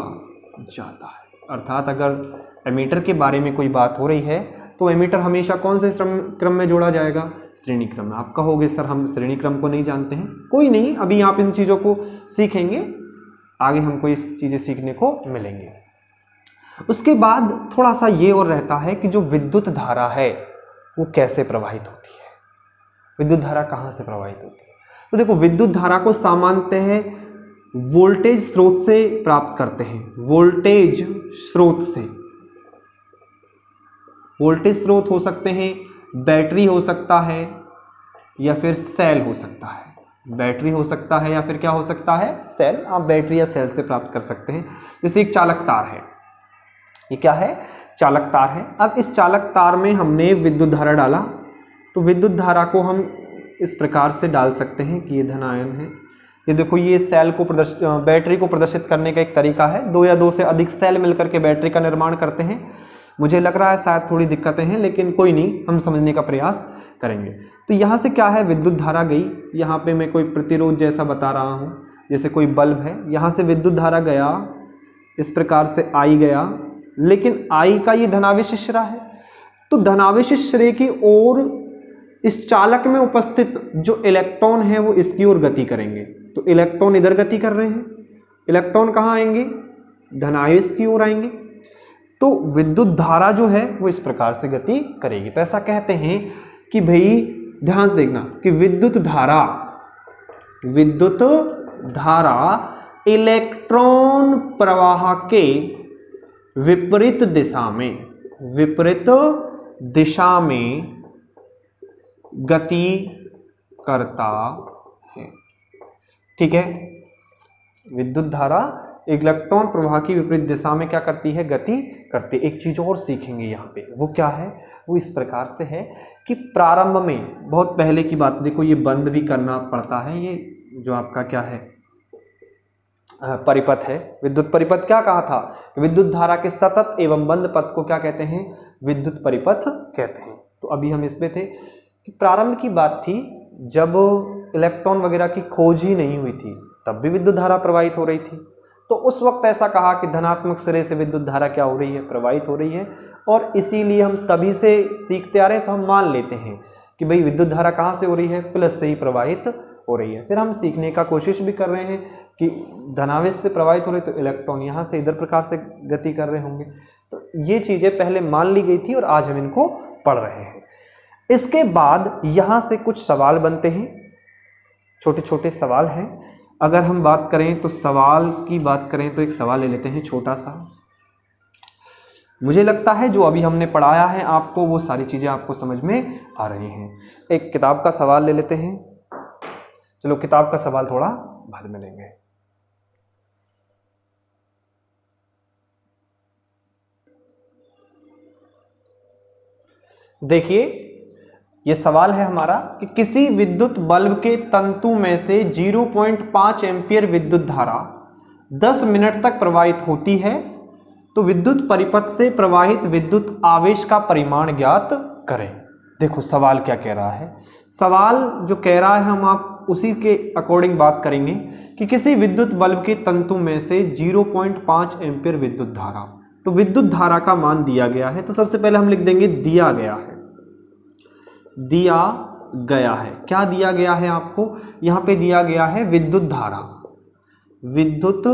जाता है। अर्थात अगर एमीटर के बारे में कोई बात हो रही है तो एमीटर हमेशा कौन से क्रम में जोड़ा जाएगा, श्रेणी क्रम में। आप कहोगे सर हम श्रेणी क्रम को नहीं जानते हैं, कोई नहीं, अभी आप इन चीज़ों को सीखेंगे, आगे हमको इस चीज़ें सीखने को मिलेंगे। उसके बाद थोड़ा सा ये और रहता है कि जो विद्युत धारा है वो कैसे प्रवाहित होती है, विद्युत धारा कहाँ से प्रवाहित होती है। तो देखो, विद्युत धारा को सामान्यतः वोल्टेज स्रोत से प्राप्त करते हैं, वोल्टेज स्रोत से। वोल्टेज स्रोत हो सकते हैं बैटरी हो सकता है या फिर सेल हो सकता है। बैटरी हो सकता है या फिर क्या हो सकता है, सेल। आप बैटरी या सेल से प्राप्त कर सकते हैं। जैसे एक चालक तार है, ये क्या है, चालक तार है। अब इस चालक तार में हमने विद्युत धारा डाला, तो विद्युत धारा को हम इस प्रकार से डाल सकते हैं कि ये धन आयन है। ये देखो, ये सेल को बैटरी को प्रदर्शित करने का एक तरीका है। दो या दो से अधिक सेल मिलकर के बैटरी का निर्माण करते हैं। मुझे लग रहा है शायद थोड़ी दिक्कतें हैं, लेकिन कोई नहीं, हम समझने का प्रयास करेंगे। तो यहाँ से क्या है, विद्युत धारा गई, यहाँ पे मैं कोई प्रतिरोध जैसा बता रहा हूँ, जैसे कोई बल्ब है, यहाँ से विद्युत धारा गया, इस प्रकार से आई गया, लेकिन आई का ये धनावेश श्रेय है, तो धनावेश श्रेय की ओर इस चालक में उपस्थित जो इलेक्ट्रॉन है वो इसकी ओर गति करेंगे। तो इलेक्ट्रॉन इधर गति कर रहे हैं, इलेक्ट्रॉन कहाँ आएंगे, धनावेश की ओर आएंगे। तो विद्युत धारा जो है वो इस प्रकार से गति करेगी। तो ऐसा कहते हैं कि भाई ध्यान से देखना कि विद्युत धारा इलेक्ट्रॉन प्रवाह के विपरीत दिशा में गति करता है। ठीक है, विद्युत धारा इलेक्ट्रॉन प्रवाह की विपरीत दिशा में क्या करती है, गति करती है। एक चीज और सीखेंगे यहाँ पे, वो क्या है, वो इस प्रकार से है कि प्रारंभ में, बहुत पहले की बात, देखो ये बंद भी करना पड़ता है, ये जो आपका क्या है परिपथ है, विद्युत परिपथ क्या कहा था, विद्युत धारा के सतत एवं बंद पथ को क्या कहते हैं, विद्युत परिपथ कहते हैं। तो अभी हम इसमें थे कि प्रारंभ की बात थी, जब इलेक्ट्रॉन वगैरह की खोज ही नहीं हुई थी, तब भी विद्युत धारा प्रवाहित हो रही थी। तो उस वक्त ऐसा कहा कि धनात्मक सिरे से विद्युत धारा क्या हो रही है, प्रवाहित हो रही है। और इसीलिए हम तभी से सीखते आ रहे हैं, तो हम मान लेते हैं कि भाई विद्युत धारा कहाँ से हो रही है, प्लस से ही प्रवाहित हो रही है। फिर हम सीखने का कोशिश भी कर रहे हैं कि धनावेश से प्रवाहित हो रही, तो इलेक्ट्रॉन यहाँ से इधर प्रकार से गति कर रहे होंगे। तो ये चीज़ें पहले मान ली गई थी और आज हम इनको पढ़ रहे हैं। इसके बाद यहाँ से कुछ सवाल बनते हैं, छोटे छोटे सवाल हैं। अगर हम बात करें तो सवाल की बात करें तो एक सवाल ले लेते हैं छोटा सा। मुझे लगता है जो अभी हमने पढ़ाया है आपको, वो सारी चीज़ें आपको समझ में आ रही हैं। एक किताब का सवाल ले लेते हैं। चलो किताब का सवाल थोड़ा बाद में लेंगे। देखिए ये सवाल है हमारा कि किसी विद्युत बल्ब के तंतु में से 0.5 एम्पियर विद्युत धारा 10 मिनट तक प्रवाहित होती है, तो विद्युत परिपथ से प्रवाहित विद्युत आवेश का परिमाण ज्ञात करें। देखो सवाल क्या कह रहा है, सवाल जो कह रहा है हम आप उसी के अकॉर्डिंग बात करेंगे कि किसी विद्युत बल्ब के तंतु में से 0.5 एम्पियर विद्युत धारा, तो विद्युत धारा का मान दिया गया है। तो सबसे पहले हम लिख देंगे दिया गया है, दिया गया है। क्या दिया गया है आपको, यहां पे दिया गया है विद्युत धारा। विद्युत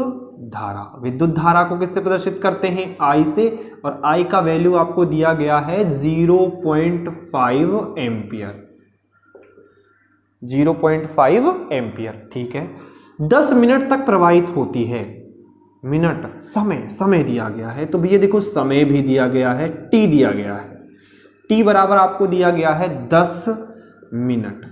धारा को किससे प्रदर्शित करते हैं, I से, और I का वैल्यू आपको दिया गया है 0.5 एम्पियर। 0.5 एम्पियर, ठीक है। 10 मिनट तक प्रवाहित होती है। मिनट, समय दिया गया है, तो भैया देखो समय भी दिया गया है, T दिया गया है। T बराबर आपको दिया गया है 10 मिनट।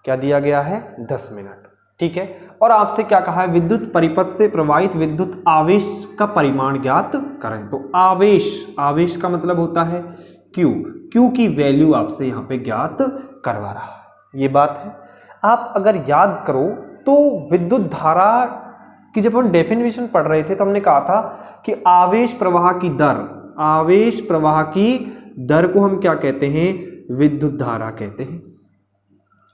क्या दिया गया है, 10 मिनट, ठीक है। और आपसे क्या कहा है, विद्युत परिपथ से प्रवाहित विद्युत आवेश का परिमाण ज्ञात करें। तो आवेश का मतलब होता है Q की वैल्यू आपसे यहां पे ज्ञात करवा रहा है, ये बात है। आप अगर याद करो तो विद्युत धारा की जब हम डेफिनेशन पढ़ रहे थे तो हमने कहा था कि आवेश प्रवाह की दर को हम क्या कहते हैं, विद्युत धारा कहते हैं।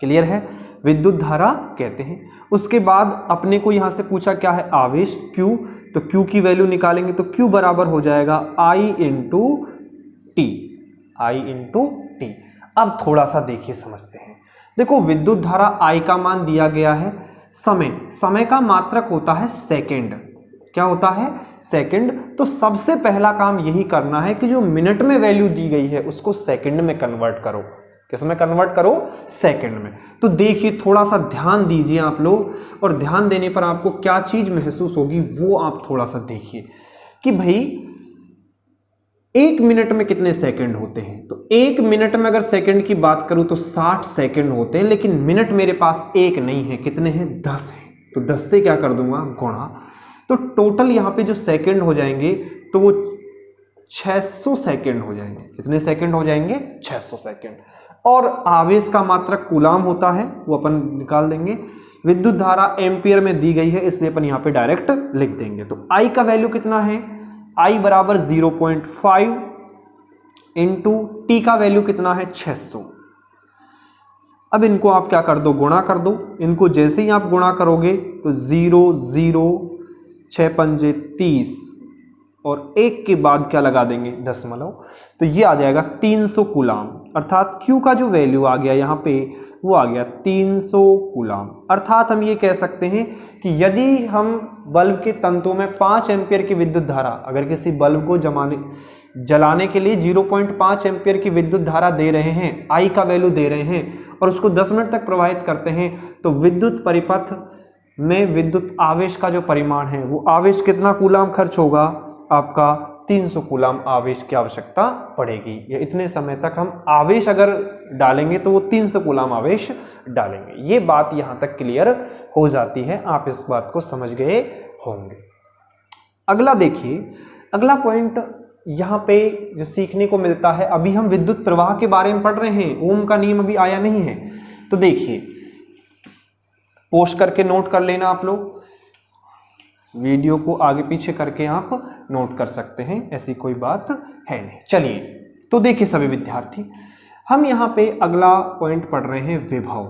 क्लियर है, विद्युत धारा कहते हैं। उसके बाद अपने को यहां से पूछा क्या है, आवेश Q, तो Q की वैल्यू निकालेंगे तो Q बराबर हो जाएगा I इंटू टी। अब थोड़ा सा देखिए, समझते हैं। देखो विद्युत धारा I का मान दिया गया है, समय का मात्रक होता है सेकंड। क्या होता है, सेकंड। तो सबसे पहला काम यही करना है कि जो मिनट में वैल्यू दी गई है उसको सेकंड में कन्वर्ट करो। किस में कन्वर्ट करो, सेकंड में। तो देखिए थोड़ा सा ध्यान दीजिए आप लोग, और ध्यान देने पर आपको क्या चीज महसूस होगी वो आप थोड़ा सा देखिए कि भाई 1 मिनट में कितने सेकंड होते हैं? तो 1 मिनट में अगर सेकंड की बात करूं तो 60 सेकंड होते हैं, लेकिन मिनट मेरे पास एक नहीं है, कितने हैं? 10 हैं। तो 10 से क्या कर दूंगा? गुणा। तो टोटल यहां पे जो सेकंड हो जाएंगे तो वो 600 सेकंड हो जाएंगे। कितने सेकंड हो जाएंगे? 600 सेकंड। और आवेश का मात्रक कूलाम होता है, वो अपन निकाल देंगे। विद्युत धारा एम्पियर में दी गई है, इसलिए अपन यहां पे डायरेक्ट लिख देंगे। तो आई का वैल्यू कितना है? आई बराबर 0.5 इंटू टी का वैल्यू कितना है? 600। अब इनको आप क्या कर दो? गुणा कर दो। इनको जैसे ही आप गुणा करोगे तो 0 0 6 पंजे 30 और 1 के बाद क्या लगा देंगे? दशमलव। तो ये आ जाएगा 300 कूलाम, अर्थात Q का जो वैल्यू आ गया यहाँ पे वो आ गया 300 कूलाम। अर्थात हम ये कह सकते हैं कि यदि हम बल्ब के तंतु में 5 एम्पियर की विद्युत धारा, अगर किसी बल्ब को जलाने के लिए 0.5 एम्पियर की विद्युत धारा दे रहे हैं, आई का वैल्यू दे रहे हैं और उसको 10 मिनट तक प्रवाहित करते हैं, तो विद्युत परिपथ में विद्युत आवेश का जो परिमाण है वो आवेश कितना कूलाम खर्च होगा? आपका 300 कूलाम आवेश की आवश्यकता पड़ेगी। या इतने समय तक हम आवेश अगर डालेंगे तो वो 300 कूलाम आवेश डालेंगे। ये बात यहां तक क्लियर हो जाती है, आप इस बात को समझ गए होंगे। अगला देखिए, अगला पॉइंट यहां पे जो सीखने को मिलता है, अभी हम विद्युत प्रवाह के बारे में पढ़ रहे हैं, ओम का नियम अभी आया नहीं है। तो देखिए, पोस्ट करके नोट कर लेना आप लोग, वीडियो को आगे पीछे करके आप नोट कर सकते हैं, ऐसी कोई बात है नहीं। चलिए, तो देखिए सभी विद्यार्थी, हम यहाँ पे अगला पॉइंट पढ़ रहे हैं विभव।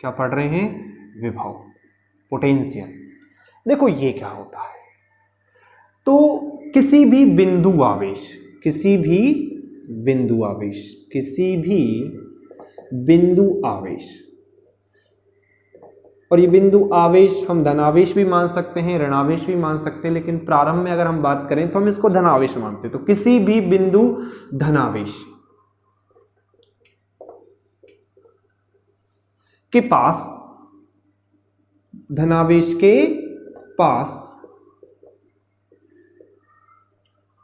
क्या पढ़ रहे हैं? विभव, पोटेंशियल। देखो ये क्या होता है, तो किसी भी बिंदु आवेश, किसी भी बिंदु आवेश, किसी भी बिंदु आवेश, और ये बिंदु आवेश हम धनावेश भी मान सकते हैं, ऋणावेश भी मान सकते हैं, लेकिन प्रारंभ में अगर हम बात करें तो हम इसको धनावेश मानते हैं। तो किसी भी बिंदु धनावेश के पास, धनावेश के पास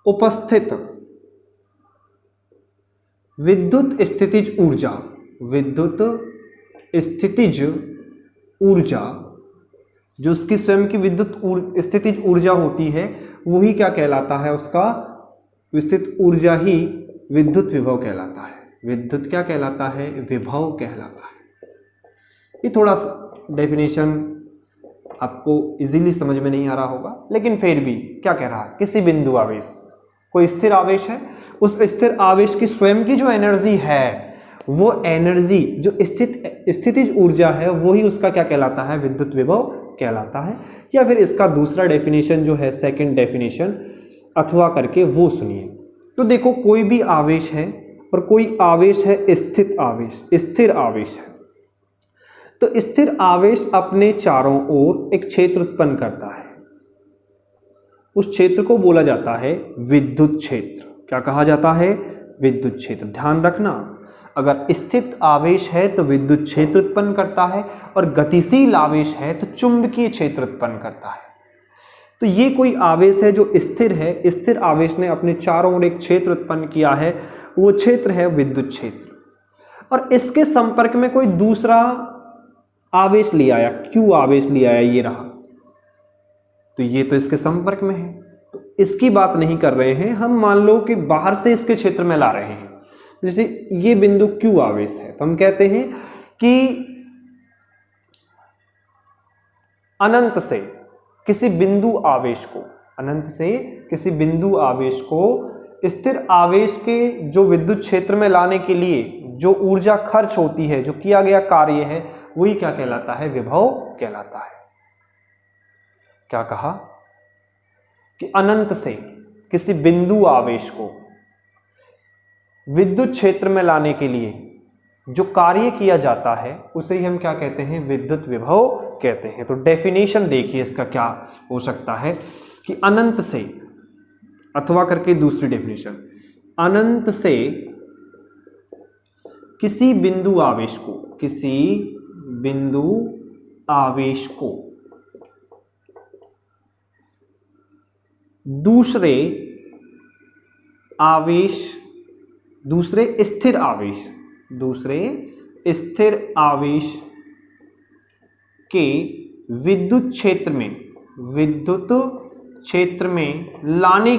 उपस्थित विद्युत स्थितिज ऊर्जा, विद्युत स्थितिज ऊर्जा, जो उसकी स्वयं की विद्युत स्थितिज ऊर्जा होती है, वही क्या कहलाता है? उसका विस्थित ऊर्जा ही विद्युत विभव कहलाता है। विद्युत क्या कहलाता है? विभव कहलाता है। ये थोड़ा डेफिनेशन आपको इजीली समझ में नहीं आ रहा होगा, लेकिन फिर भी क्या कह रहा है? किसी बिंदु आवेश, कोई स्थिर आवेश है, उस स्थिर आवेश की स्वयं की जो एनर्जी है, वो एनर्जी जो स्थितिज ऊर्जा है, वही उसका क्या कहलाता है? विद्युत विभव कहलाता है। या फिर इसका दूसरा डेफिनेशन जो है, सेकंड डेफिनेशन अथवा करके, वो सुनिए। तो देखो, कोई भी आवेश है और कोई आवेश है स्थित आवेश, स्थिर आवेश है, तो स्थिर आवेश अपने चारों ओर एक क्षेत्र उत्पन्न करता है। उस क्षेत्र को बोला जाता है विद्युत क्षेत्र। क्या कहा जाता है? विद्युत क्षेत्र। ध्यान रखना, अगर स्थित आवेश है तो विद्युत क्षेत्र उत्पन्न करता है, और गतिशील आवेश है तो चुंबकीय क्षेत्र उत्पन्न करता है। तो ये कोई आवेश है जो स्थिर है, स्थिर आवेश ने अपने चारों ओर एक क्षेत्र उत्पन्न किया है, वो क्षेत्र है विद्युत क्षेत्र। और इसके संपर्क में कोई दूसरा आवेश ले आया, Q आवेश ले आया, ये रहा, तो ये तो इसके संपर्क में है, तो इसकी बात नहीं कर रहे हैं हम। मान लो कि बाहर से इसके क्षेत्र में ला रहे हैं, जैसे ये बिंदु Q आवेश है, तो हम कहते हैं कि अनंत से किसी बिंदु आवेश को, अनंत से किसी बिंदु आवेश को स्थिर आवेश के जो विद्युत क्षेत्र में लाने के लिए जो ऊर्जा खर्च होती है, जो किया गया कार्य है, वही क्या कहलाता है? विभव कहलाता है। क्या कहा? कि अनंत से किसी बिंदु आवेश को विद्युत क्षेत्र में लाने के लिए जो कार्य किया जाता है, उसे ही हम क्या कहते हैं? विद्युत विभव कहते हैं। तो डेफिनेशन देखिए इसका क्या हो सकता है कि अनंत से, अथवा करके दूसरी डेफिनेशन, अनंत से किसी बिंदु आवेश को, किसी बिंदु आवेश को दूसरे आवेश, दूसरे स्थिर आवेश, दूसरे स्थिर आवेश के विद्युत क्षेत्र में लाने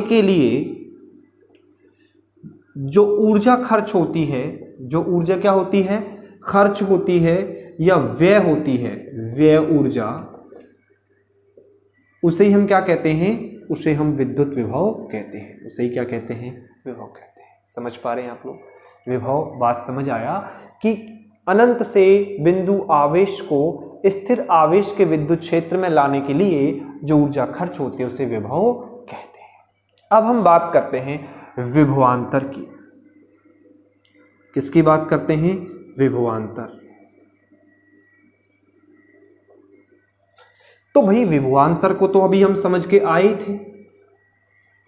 के लिए जो ऊर्जा खर्च होती है, जो ऊर्जा क्या होती है, खर्च होती है या व्यय होती है, व्यय ऊर्जा, उसे ही हम क्या कहते हैं, उसे हम विद्युत विभव कहते हैं। उसे ही क्या कहते हैं, विभव कहते हैं। समझ पा रहे हैं आप लोग? विभव बात समझ आया कि अनंत से बिंदु आवेश को स्थिर आवेश के विद्युत क्षेत्र में लाने के लिए जो ऊर्जा खर्च होती है उसे विभव कहते हैं। अब हम बात करते हैं विभवांतर की। किसकी बात करते हैं, विभवांतर। तो भाई विभवांतर को तो अभी हम समझ के आए थे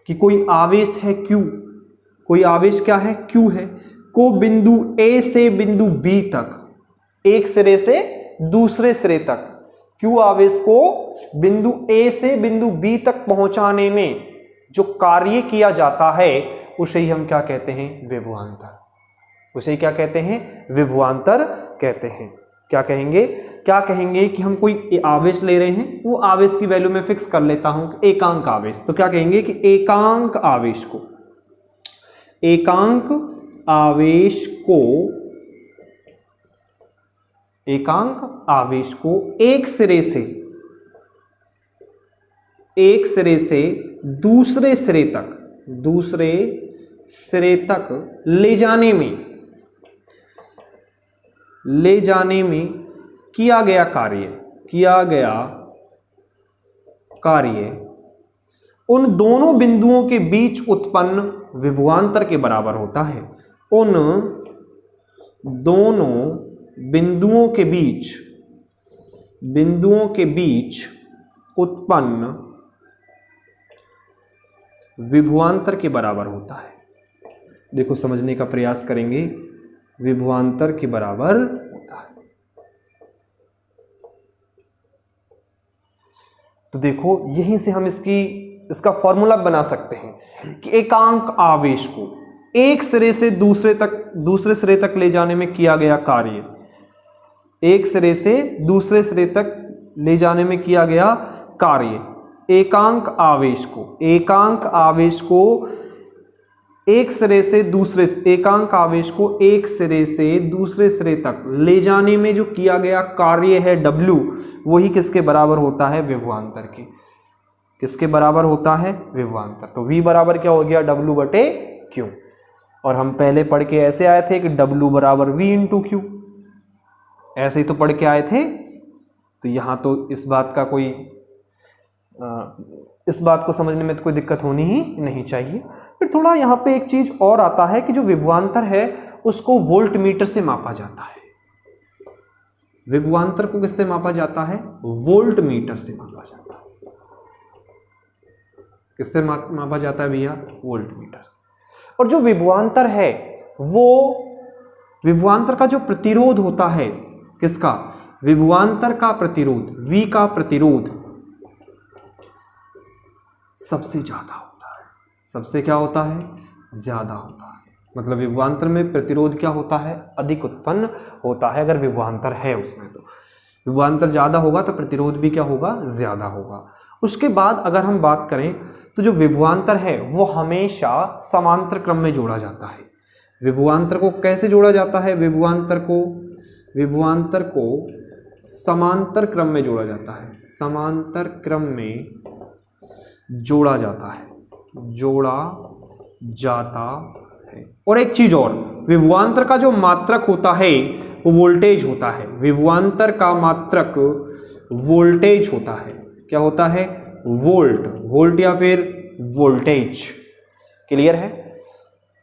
कि कोई आवेश है Q, कोई आवेश क्या है, Q है, को बिंदु A से बिंदु B तक, एक सिरे से दूसरे सिरे तक, Q आवेश को बिंदु A से बिंदु B तक पहुंचाने में जो कार्य किया जाता है उसे ही हम क्या कहते हैं, विभवांतर। उसे ही क्या कहते हैं, विभवांतर कहते हैं। क्या कहेंगे, क्या कहेंगे कि हम कोई आवेश ले रहे हैं, वो आवेश की वैल्यू में फिक्स कर लेता हूं, एकांक आवेश। तो क्या कहेंगे कि एकांक आवेश को, एकांक आवेश को, एकांक आवेश को एक सिरे से दूसरे सिरे तक ले जाने में किया गया कार्य उन दोनों बिंदुओं के बीच उत्पन्न विभवांतर के बराबर होता है। उन दोनों बिंदुओं के बीच उत्पन्न विभवांतर के बराबर होता है। देखो समझने का प्रयास करेंगे, विभवांतर के बराबर होता है। तो देखो यहीं से हम इसका फॉर्मूला बना सकते हैं कि एकांक आवेश को एक सिरे से दूसरे सिरे तक ले जाने में किया गया कार्य, एक सिरे से दूसरे सिरे तक ले जाने में किया गया कार्य, एकांक आवेश को एक सिरे से दूसरे सिरे तक ले जाने में जो किया गया कार्य है W, वही किसके बराबर होता है, विभवांतर के। किसके बराबर होता है, विभवांतर। तो V बराबर क्या हो गया, W बटे Q। और हम पहले पढ़ के ऐसे आए थे कि W बराबर V इंटू Q, ऐसे ही तो पढ़ के आए थे। तो यहां तो इस बात को समझने में तो कोई दिक्कत होनी ही नहीं चाहिए। फिर थोड़ा यहाँ पे एक चीज और आता है कि जो विभवांतर है उसको वोल्ट मीटर से मापा जाता है। विभवांतर को किससे मापा जाता है, वोल्ट मीटर से मापा जाता है। किससे मापा जाता है भैया, वोल्ट मीटर से। और जो विभवांतर है वो विभवांतर का जो प्रतिरोध होता है, किसका, विभवांतर का प्रतिरोध, V का प्रतिरोध सबसे ज्यादा होता है। सबसे क्या होता है, ज्यादा होता है। मतलब विभवांतर में प्रतिरोध क्या होता है, अधिक उत्पन्न होता है। अगर विभवांतर है उसमें तो विभवांतर ज्यादा होगा तो प्रतिरोध भी क्या होगा, ज्यादा होगा। उसके बाद अगर हम बात करें तो जो विभवांतर है वो हमेशा समांतर क्रम में जोड़ा जाता है। विभवांतर को कैसे जोड़ा जाता है, विभवांतर को समांतर क्रम में जोड़ा जाता है। समांतर क्रम में जोड़ा जाता है। और एक चीज और, विभवांतर का जो मात्रक होता है वो वोल्टेज होता है। विभवांतर का मात्रक वोल्टेज होता है। क्या होता है, वोल्ट या फिर वोल्टेज। क्लियर है,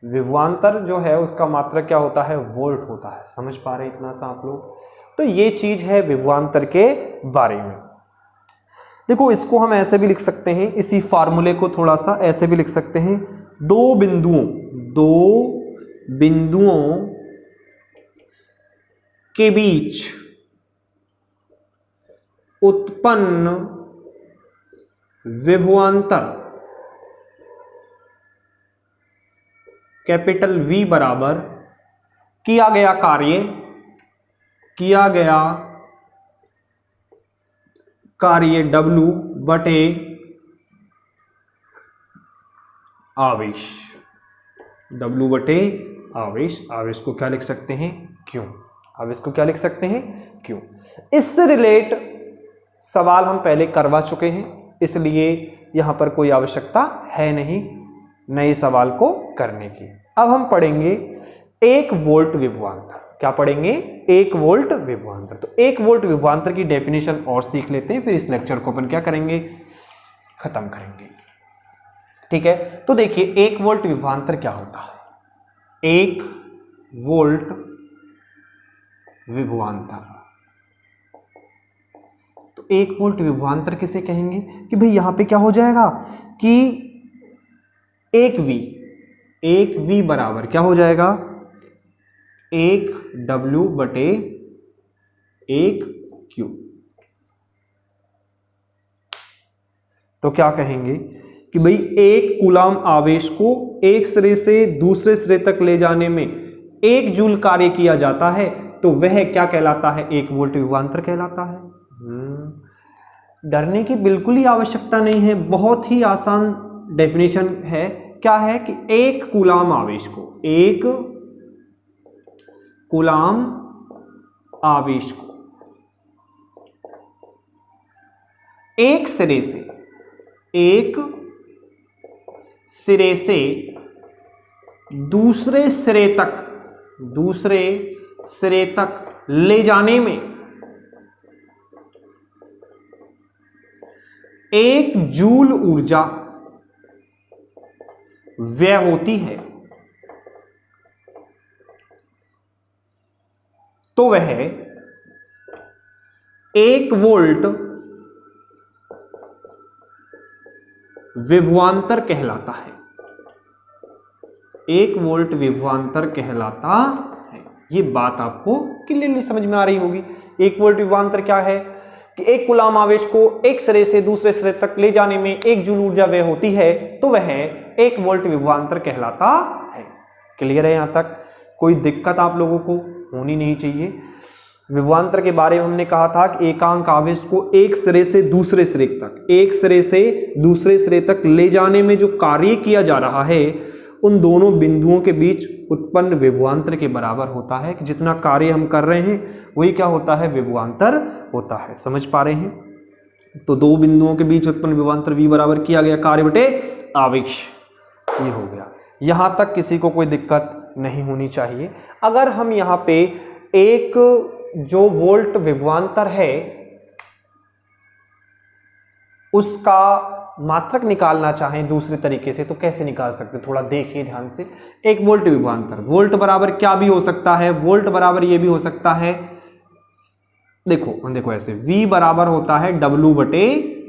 विभवांतर जो है उसका मात्रक क्या होता है, वोल्ट होता है। समझ पा रहे इतना सा आप लोग? तो ये चीज है विभवांतर के बारे में। देखो इसको हम ऐसे भी लिख सकते हैं, इसी फार्मूले को थोड़ा सा ऐसे भी लिख सकते हैं, दो बिंदुओं के बीच उत्पन्न विभवांतर कैपिटल V बराबर किया गया कार्य W बटे आवेश, W बटे आवेश। आवेश को क्या लिख सकते हैं? क्यों। आवेश को क्या लिख सकते हैं? क्यों। इससे रिलेट सवाल हम पहले करवा चुके हैं, इसलिए यहां पर कोई आवश्यकता है नहीं नए सवाल को करने की। अब हम पढ़ेंगे 1 वोल्ट विभवांतर। क्या पढ़ेंगे? 1 वोल्ट विभवांतर। तो 1 वोल्ट विभवांतर की डेफिनेशन और सीख लेते हैं, फिर इस लेक्चर को अपन क्या करेंगे? खत्म करेंगे। ठीक है, तो देखिए 1 वोल्ट विभवांतर क्या होता है? 1 वोल्ट विभवांतर। तो 1 वोल्ट विभवांतर किसे कहेंगे? कि भाई यहां पे क्या हो जाएगा कि 1 V बराबर क्या हो जाएगा? 1 W बटे 1 Q। तो क्या कहेंगे कि भाई 1 कूलाम आवेश को एक सिरे से दूसरे सिरे तक ले जाने में 1 जूल कार्य किया जाता है, तो वह क्या कहलाता है? 1 वोल्ट विभवांतर कहलाता है। डरने की बिल्कुल ही आवश्यकता नहीं है, बहुत ही आसान डेफिनेशन है। क्या है कि 1 कूलाम आवेश को, 1 कूलाम आवेश को एक सिरे से दूसरे सिरे तक ले जाने में 1 जूल ऊर्जा व्यय होती है, तो वह 1 वोल्ट विभवांतर कहलाता है। 1 वोल्ट विभवांतर कहलाता है। ये बात आपको क्लियरली समझ में आ रही होगी। 1 वोल्ट विभवांतर क्या है कि 1 कूलाम आवेश को एक सिरे से दूसरे सिरे तक ले जाने में 1 जूल ऊर्जा व्यय होती है, तो वह 1 वोल्ट विभवांतर कहलाता है। क्लियर है? यहां तक कोई दिक्कत आप लोगों को होनी नहीं चाहिए। विभवांतर के बारे में हमने कहा था कि एकांक आवेश को एक सिरे से दूसरे सिरे तक ले जाने में जो कार्य किया जा रहा है, उन दोनों बिंदुओं के बीच उत्पन्न विभवांतर के बराबर होता है। कि जितना कार्य हम कर रहे हैं वही क्या होता है? विभवांतर होता है। समझ पा रहे हैं? तो 2 बिंदुओं के बीच उत्पन्न विभवांतर V बराबर किया गया कार्य बटे आवेश, ये हो गया। यहां तक किसी को कोई दिक्कत नहीं होनी चाहिए। अगर हम यहां पे एक जो वोल्ट विभवांतर है उसका मात्रक निकालना चाहें दूसरे तरीके से, तो कैसे निकाल सकते? थोड़ा देखिए ध्यान से। 1 वोल्ट विभवांतर, वोल्ट बराबर क्या भी हो सकता है? वोल्ट बराबर ये भी हो सकता है, देखो ऐसे, V बराबर होता है W बटे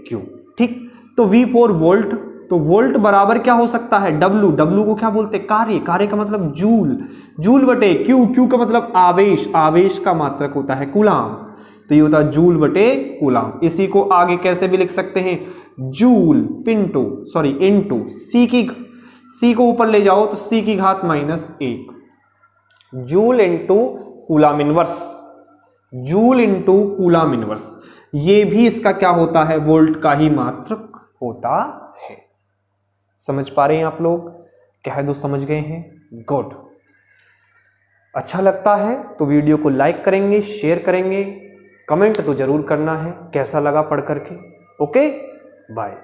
Q। ठीक, तो V फॉर वोल्ट, तो वोल्ट बराबर क्या हो सकता है? W को क्या बोलते हैं? कार्य का मतलब जूल बटे Q का मतलब आवेश का मात्रक होता है कूलाम, तो ये होता है जूल बटे कूलाम। इसी को आगे कैसे भी लिख सकते हैं? जूल इनटू C को ऊपर ले जाओ तो C की घात -1, जूल इनटू कूलाम इनवर्स। ये भी इसका क्या होता है? वोल्ट का ही मात्रक होता है। समझ पा रहे हैं आप लोग? कह दो समझ गए हैं? गुड। अच्छा लगता है तो वीडियो को लाइक करेंगे, शेयर करेंगे, कमेंट तो जरूर करना है कैसा लगा पढ़ करके। Okay, bye.